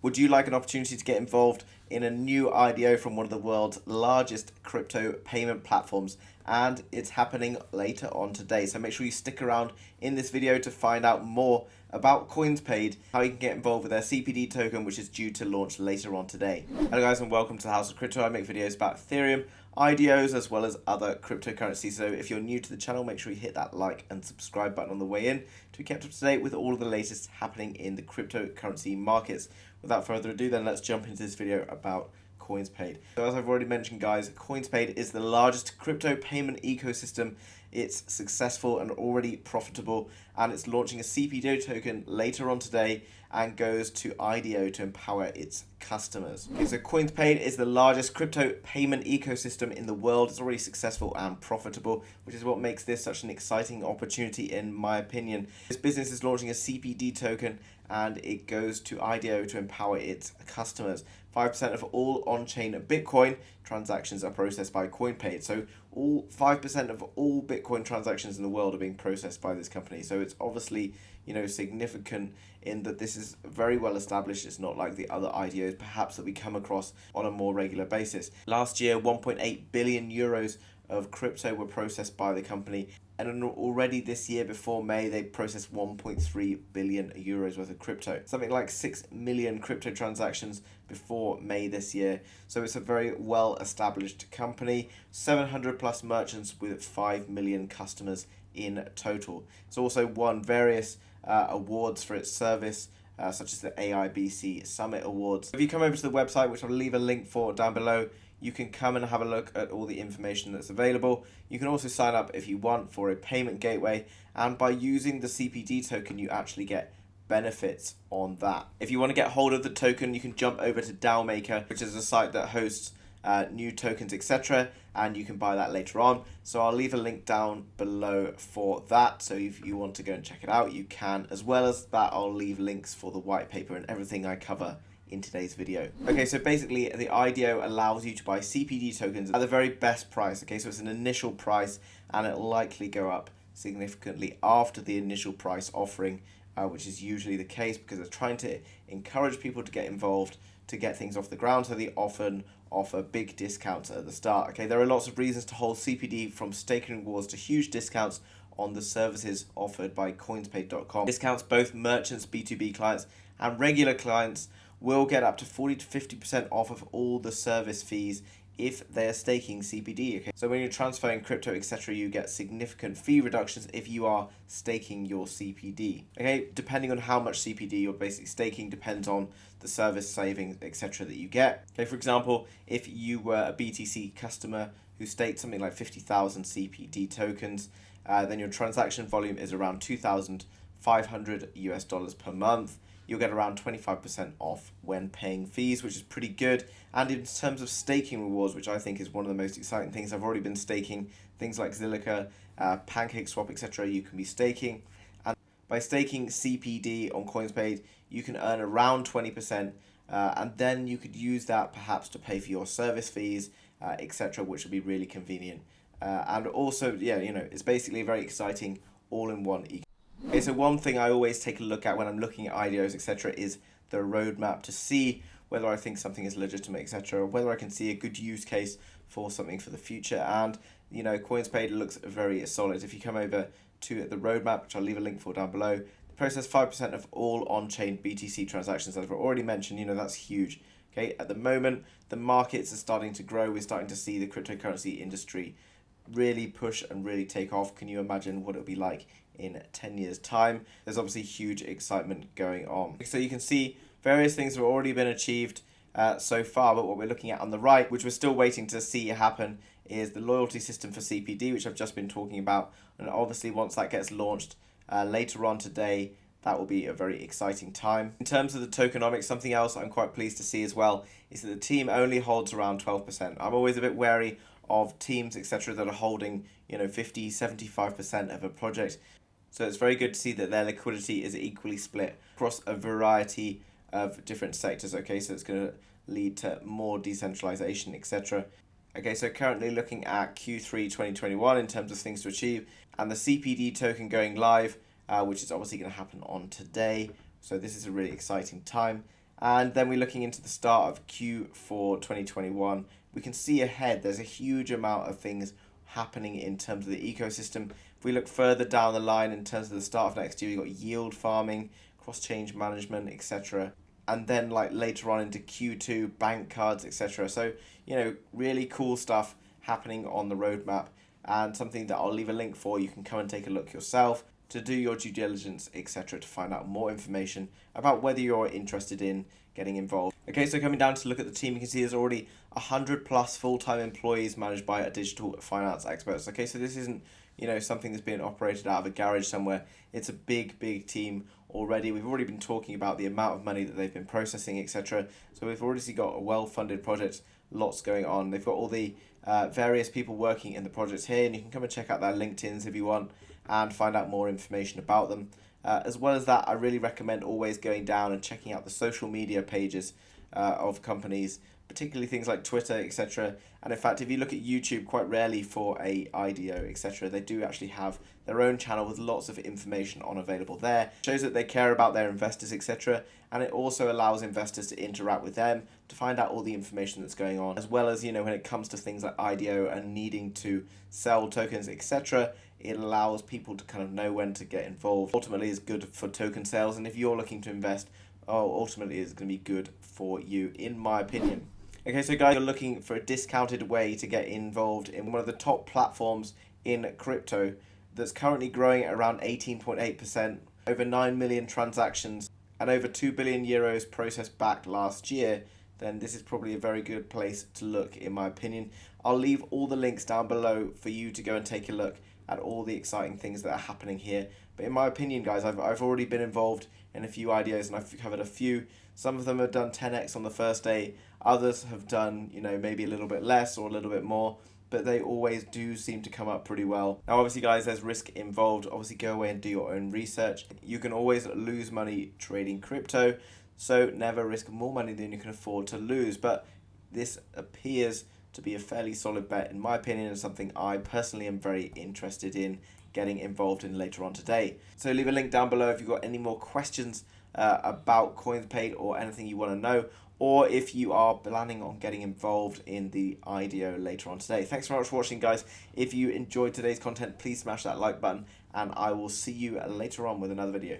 Would you like an opportunity to get involved in a new IDO from one of the world's largest crypto payment platforms? And it's happening later on today. So make sure you stick around in this video to find out more about Coinspaid, how you can get involved with their CPD token, which is due to launch later on today. Hello guys, and welcome to the House of Crypto. I make videos about Ethereum, IDOs, as well as other cryptocurrencies. So if you're new to the channel, make sure you hit that like and subscribe button on the way in to be kept up to date with all of the latest happening in the cryptocurrency markets. Without further ado, then let's jump into this video about Coinspaid. So as I've already mentioned, guys, Coinspaid is the largest crypto payment ecosystem. It's successful and already profitable, and it's launching a CPD token later on today and goes to IDO to empower its customers. Okay, so Coinspaid is the largest crypto payment ecosystem in the world. It's already successful and profitable, which is what makes this such an exciting opportunity in my opinion. This business is launching a CPD token and it goes to IDO to empower its customers. 5% of all on-chain Bitcoin transactions are processed by Coinspaid. So all 5% of all Bitcoin transactions in the world are being processed by this company. So it's obviously, significant in that this is very well established. It's not like the other IDOs perhaps that we come across on a more regular basis. Last year, 1.8 billion euros of crypto were processed by the company, and already this year before May they processed 1.3 billion euros worth of crypto, something like 6 million crypto transactions before May this year. So it's a very well established company, 700 plus merchants with 5 million customers in total. It's also won various awards for its service, such as the AIBC Summit Awards. If you come over to the website, which I'll leave a link for down below, you can come and have a look at all the information that's available. You can also sign up if you want for a payment gateway, and by using the CPD token you actually get benefits on that. If you want to get hold of the token, you can jump over to DAO Maker, which is a site that hosts new tokens, etc., and you can buy that later on. So I'll leave a link down below for that, so if you want to go and check it out you can. As well as that, I'll leave links for the white paper and everything I cover in today's video. Okay, so basically the IDO allows you to buy CPD tokens at the very best price. Okay, so it's an initial price and it'll likely go up significantly after the initial price offering, which is usually the case because they're trying to encourage people to get involved, to get things off the ground, so they often offer big discounts at the start. Okay, there are lots of reasons to hold CPD, from staking rewards to huge discounts on the services offered by Coinspaid.com. Discounts both merchants, B2B clients, and regular clients will get up to 40 to 50% off of all the service fees if they're staking CPD. Okay, so when you're transferring crypto, etc., you get significant fee reductions if you are staking your CPD. Okay, depending on how much CPD you're basically staking depends on the service savings, etc., that you get. Okay, for example, if you were a BTC customer who staked something like 50,000 CPD tokens, then your transaction volume is around $2,500 per month. You'll get around 25% off when paying fees, which is pretty good. And in terms of staking rewards, which I think is one of the most exciting things, I've already been staking things like Zilliqa, PancakeSwap, etc. You can be staking, and by staking CPD on Coinspaid, you can earn around 20%, and then you could use that perhaps to pay for your service fees, etc., which will be really convenient. And also, it's basically very exciting all-in-one ecosystem. Okay, so one thing I always take a look at when I'm looking at IDOs, etc., is the roadmap to see whether I think something is legitimate, etc., or whether I can see a good use case for something for the future. And Coinspaid looks very solid. If you come over to the roadmap, which I'll leave a link for down below, they process 5% of all on-chain BTC transactions. As I've already mentioned, that's huge. Okay, at the moment the markets are starting to grow. We're starting to see the cryptocurrency industry really push and really take off. Can you imagine what it'll be like in 10 years time? There's obviously huge excitement going on. So you can see various things have already been achieved so far, but what we're looking at on the right, which we're still waiting to see happen, is the loyalty system for CPD, which I've just been talking about. And obviously once that gets launched later on today, that will be a very exciting time. In terms of the tokenomics, something else I'm quite pleased to see as well is that the team only holds around 12%. I'm always a bit wary of teams, etc., that are holding 50, 75% of a project. So it's very good to see that their liquidity is equally split across a variety of different sectors. Okay, so it's going to lead to more decentralization, etc. Okay, so currently looking at Q3 2021 in terms of things to achieve, and the CPD token going live, which is obviously going to happen on today. So this is a really exciting time. And then we're looking into the start of Q4 2021. We can see ahead there's a huge amount of things happening in terms of the ecosystem. If we look further down the line in terms of the start of next year, you've got yield farming, cross-chain management, etc. And then like later on into Q2, bank cards, etc. So, really cool stuff happening on the roadmap, and something that I'll leave a link for. You can come and take a look yourself to do your due diligence, etc., to find out more information about whether you're interested in getting involved. Okay, so coming down to look at the team, you can see there's already 100 plus full-time employees managed by a digital finance experts. Okay, so this isn't something that's being operated out of a garage somewhere. It's a big team already. We've already been talking about the amount of money that they've been processing, etc. So we've already got a well-funded project, lots going on. They've got all the various people working in the projects here, and you can come and check out their LinkedIns if you want and find out more information about them. As well as that, I really recommend always going down and checking out the social media pages of companies, particularly things like Twitter, etc. And in fact, if you look at YouTube, quite rarely for a IDO, etc., they do actually have their own channel with lots of information on available there. It shows that they care about their investors, etc. And it also allows investors to interact with them to find out all the information that's going on, as well as, when it comes to things like IDO and needing to sell tokens, etc., it allows people to kind of know when to get involved. Ultimately, it's good for token sales, and if you're looking to invest, ultimately it's going to be good for you, in my opinion. Okay, so guys, you're looking for a discounted way to get involved in one of the top platforms in crypto that's currently growing at around 18.8%, over 9 million transactions, and over 2 billion euros processed back last year, then this is probably a very good place to look, in my opinion. I'll leave all the links down below for you to go and take a look at all the exciting things that are happening here. But in my opinion, guys, I've already been involved in a few IDOs, and I've covered a few. Some of them have done 10x on the first day. Others have done, maybe a little bit less or a little bit more, but they always do seem to come up pretty well. Now, obviously, guys, there's risk involved. Obviously, go away and do your own research. You can always lose money trading crypto, so never risk more money than you can afford to lose. But this appears to be a fairly solid bet, in my opinion, and something I personally am very interested in getting involved in later on today. So leave a link down below if you've got any more questions about Coinspaid or anything you want to know, or if you are planning on getting involved in the IDO later on today. Thanks very much for watching, guys. If you enjoyed today's content, please smash that like button, and I will see you later on with another video.